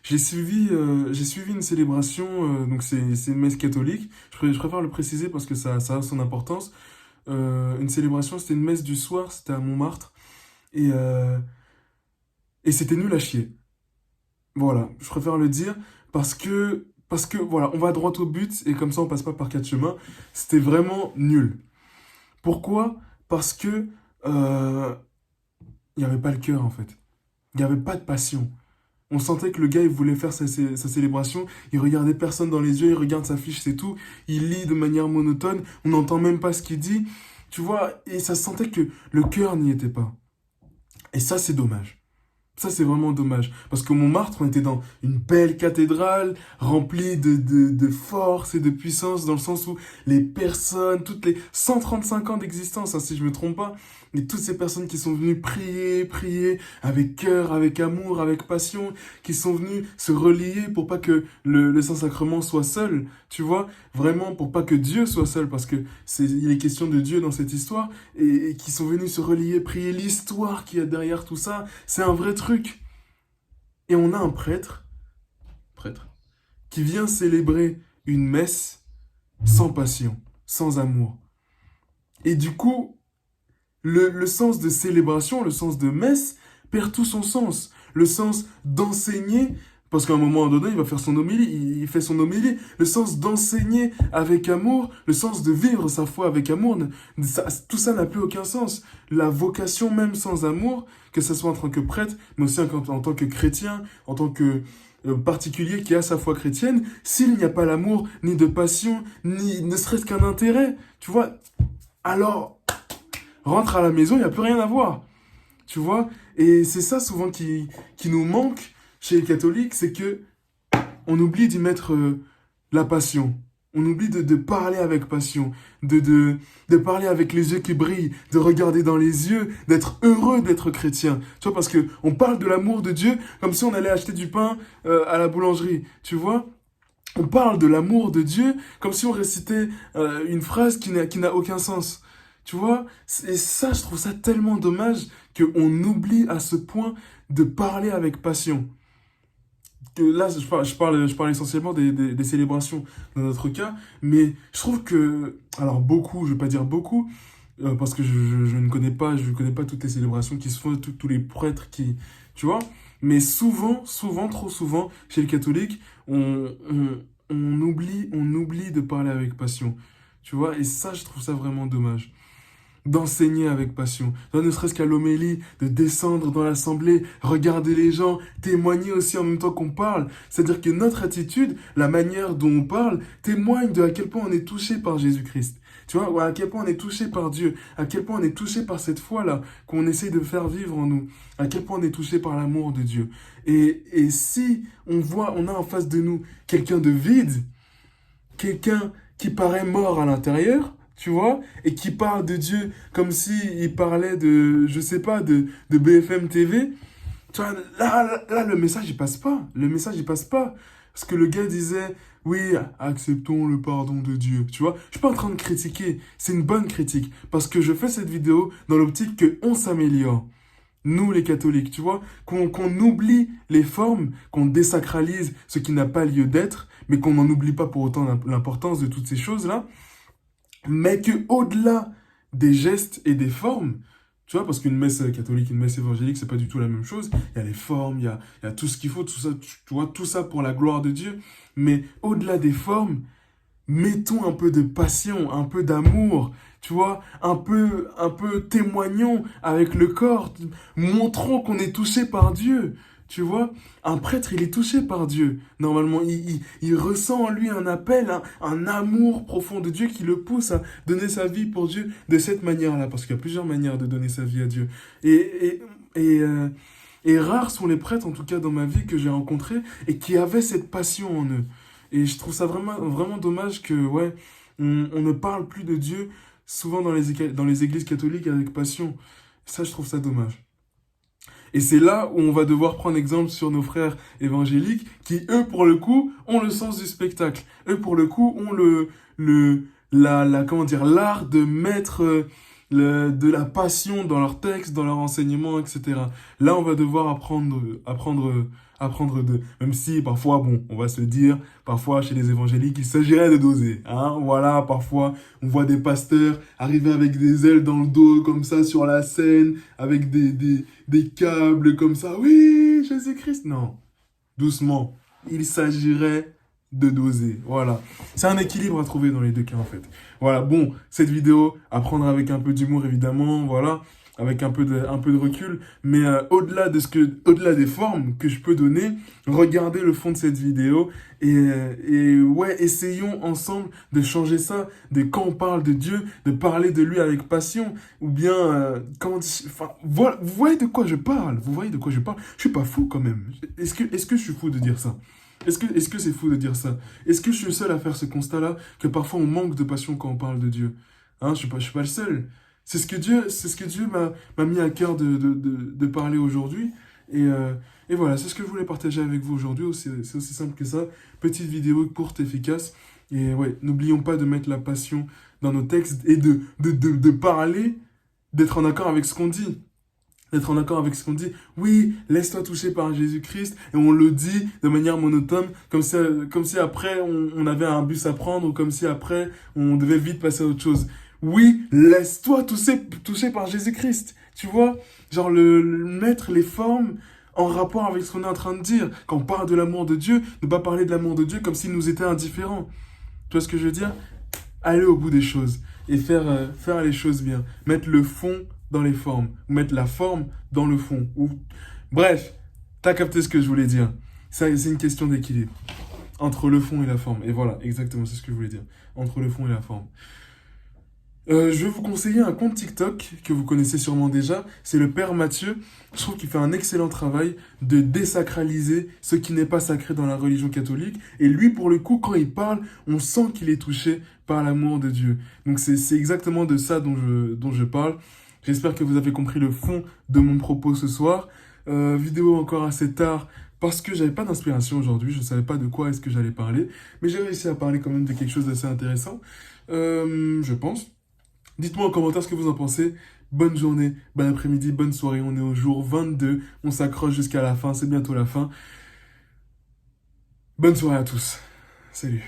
j'ai suivi une célébration, donc c'est une messe catholique. Je préfère le préciser parce que ça a son importance. Une célébration, c'était une messe du soir, c'était à Montmartre. Et, euh, et c'était nul à chier. Voilà, je préfère le dire parce que voilà, on va droit au but et comme ça on passe pas par quatre chemins. C'était vraiment nul. Pourquoi? Parce que euh, il n'y avait pas le cœur en fait. Il n'y avait pas de passion. On sentait que le gars, il voulait faire sa célébration, il regardait personne dans les yeux, il regarde sa fiche, c'est tout. Il lit de manière monotone, on n'entend même pas ce qu'il dit. Tu vois, et ça se sentait que le cœur n'y était pas. Et ça, c'est dommage. Ça, c'est vraiment dommage. Parce que Montmartre, on était dans une belle cathédrale remplie de force et de puissance, dans le sens où les personnes, toutes les 135 ans d'existence, hein, si je me trompe pas, et toutes ces personnes qui sont venues prier, prier, avec cœur, avec amour, avec passion, qui sont venues se relier pour pas que le Saint-Sacrement soit seul, tu vois, vraiment pour pas que Dieu soit seul, parce que il est question de Dieu dans cette histoire, et qui sont venus se relier, prier l'histoire qu'il y a derrière tout ça, c'est un vrai truc. Et on a un prêtre, qui vient célébrer une messe sans passion, sans amour. Et du coup, le sens de célébration, le sens de messe, perd tout son sens. Le sens d'enseigner, parce qu'à un moment donné, il va faire son homélie, il fait son homélie. Le sens d'enseigner avec amour, le sens de vivre sa foi avec amour, tout ça n'a plus aucun sens. La vocation même sans amour, que ce soit en tant que prêtre, mais aussi en tant que chrétien, en tant que particulier qui a sa foi chrétienne, s'il n'y a pas l'amour, ni de passion, ni ne serait-ce qu'un intérêt, tu vois, alors rentre à la maison, il n'y a plus rien à voir. Tu vois? Et c'est ça souvent qui nous manque chez les catholiques, c'est que on oublie d'y mettre la passion. On oublie de parler avec passion, de parler avec les yeux qui brillent, de regarder dans les yeux, d'être heureux d'être chrétien. Tu vois, parce que on parle de l'amour de Dieu comme si on allait acheter du pain à la boulangerie. Tu vois? On parle de l'amour de Dieu comme si on récitait une phrase qui n'a aucun sens. Tu vois? Et ça, je trouve ça tellement dommage qu'on oublie à ce point de parler avec passion. Que là, je parle essentiellement des célébrations dans notre cas, mais je trouve que, alors beaucoup, je vais pas dire beaucoup, parce que je ne connais pas, je connais pas toutes les célébrations qui se font, tous les prêtres qui, tu vois, mais souvent, trop souvent, chez les catholiques, on oublie de parler avec passion, tu vois, et ça, je trouve ça vraiment dommage d'enseigner avec passion, ne serait-ce qu'à l'homélie, de descendre dans l'assemblée, regarder les gens, témoigner aussi en même temps qu'on parle. C'est-à-dire que notre attitude, la manière dont on parle, témoigne de à quel point on est touché par Jésus-Christ. Tu vois, ou à quel point on est touché par Dieu, à quel point on est touché par cette foi-là qu'on essaye de faire vivre en nous, à quel point on est touché par l'amour de Dieu. Et si on a en face de nous quelqu'un de vide, quelqu'un qui paraît mort à l'intérieur, tu vois, et qui parle de Dieu comme si il parlait de, je sais pas, de BFM TV, tu vois, là, le message, il passe pas. Le message, il passe pas. Parce que le gars disait, oui, acceptons le pardon de Dieu. Tu vois, je suis pas en train de critiquer. C'est une bonne critique. Parce que je fais cette vidéo dans l'optique qu'on s'améliore. Nous, les catholiques, tu vois, qu'on oublie les formes, qu'on désacralise ce qui n'a pas lieu d'être, mais qu'on n'en oublie pas pour autant l'importance de toutes ces choses-là, mais que au-delà des gestes et des formes, tu vois, parce qu'une messe catholique, une messe évangélique, c'est pas du tout la même chose. Il y a les formes, il y a tout ce qu'il faut, tout ça, tu vois, tout ça pour la gloire de Dieu. Mais au-delà des formes, mettons un peu de passion, un peu d'amour, tu vois, un peu témoignons avec le corps, montrons qu'on est touché par Dieu, tu vois. Un prêtre, il est touché par Dieu. Normalement, il ressent en lui un appel, un amour profond de Dieu qui le pousse à donner sa vie pour Dieu de cette manière-là, parce qu'il y a plusieurs manières de donner sa vie à Dieu. Et, et, euh, et rares sont les prêtres, en tout cas dans ma vie, que j'ai rencontrés et qui avaient cette passion en eux. Et je trouve ça vraiment dommage que, ouais, on ne parle plus de Dieu souvent dans les églises catholiques avec passion. Ça, je trouve ça dommage. Et c'est là où on va devoir prendre exemple sur nos frères évangéliques qui, eux, pour le coup, ont le sens du spectacle. Eux, pour le coup, ont comment dire, l'art de mettre de la passion dans leurs textes, dans leur enseignement, etc. Là, on va devoir apprendre d'eux. Même si parfois, bon, on va se le dire, parfois chez les évangéliques, il s'agirait de doser. Hein? Voilà, parfois, on voit des pasteurs arriver avec des ailes dans le dos, comme ça, sur la scène, avec des câbles comme ça. Oui, Jésus-Christ. Non, doucement. Il s'agirait de doser. Voilà. C'est un équilibre à trouver dans les deux cas, en fait. Voilà. Bon, cette vidéo, à prendre avec un peu d'humour, évidemment. Voilà. Avec un peu de recul. Mais au-delà des formes que je peux donner, regardez le fond de cette vidéo. Et ouais, essayons ensemble de changer ça. De quand on parle de Dieu, de parler de lui avec passion. Ou bien, enfin, voilà, vous voyez de quoi je parle. Vous voyez de quoi je parle. Je suis pas fou quand même. Est-ce que je suis fou de dire ça? Est-ce que c'est fou de dire ça? Est-ce que je suis le seul à faire ce constat-là, que parfois on manque de passion quand on parle de Dieu? Hein, je suis pas le seul. C'est ce que Dieu m'a mis à cœur de parler aujourd'hui. Et voilà, c'est ce que je voulais partager avec vous aujourd'hui. C'est aussi simple que ça. Petite vidéo courte, efficace. Et ouais, n'oublions pas de mettre la passion dans nos textes et de parler, d'être en accord avec ce qu'on dit. D'être en accord avec ce qu'on dit. Oui, laisse-toi toucher par Jésus-Christ. Et on le dit de manière monotone, comme si après on avait un bus à prendre ou comme si après on devait vite passer à autre chose. Oui, laisse-toi toucher par Jésus-Christ. Tu vois, genre mettre les formes en rapport avec ce qu'on est en train de dire. Quand on parle de l'amour de Dieu, ne pas parler de l'amour de Dieu comme s'il nous était indifférent. Tu vois ce que je veux dire? Aller au bout des choses et faire les choses bien. Mettre le fond dans les formes, ou mettre la forme dans le fond. Bref, t'as capté ce que je voulais dire. Ça, c'est une question d'équilibre entre le fond et la forme. Et voilà, exactement, c'est ce que je voulais dire. Entre le fond et la forme. Je vais vous conseiller un compte TikTok que vous connaissez sûrement déjà. C'est le Père Mathieu. Je trouve qu'il fait un excellent travail de désacraliser ce qui n'est pas sacré dans la religion catholique. Et lui, pour le coup, quand il parle, on sent qu'il est touché par l'amour de Dieu. Donc c'est exactement de ça dont je parle. J'espère que vous avez compris le fond de mon propos ce soir. Vidéo encore assez tard parce que j'avais pas d'inspiration aujourd'hui. Je savais pas de quoi est-ce que j'allais parler. Mais j'ai réussi à parler quand même de quelque chose d'assez intéressant. Je pense. Dites-moi en commentaire ce que vous en pensez. Bonne journée, bon après-midi, bonne soirée. On est au jour 22. On s'accroche jusqu'à la fin. C'est bientôt la fin. Bonne soirée à tous. Salut.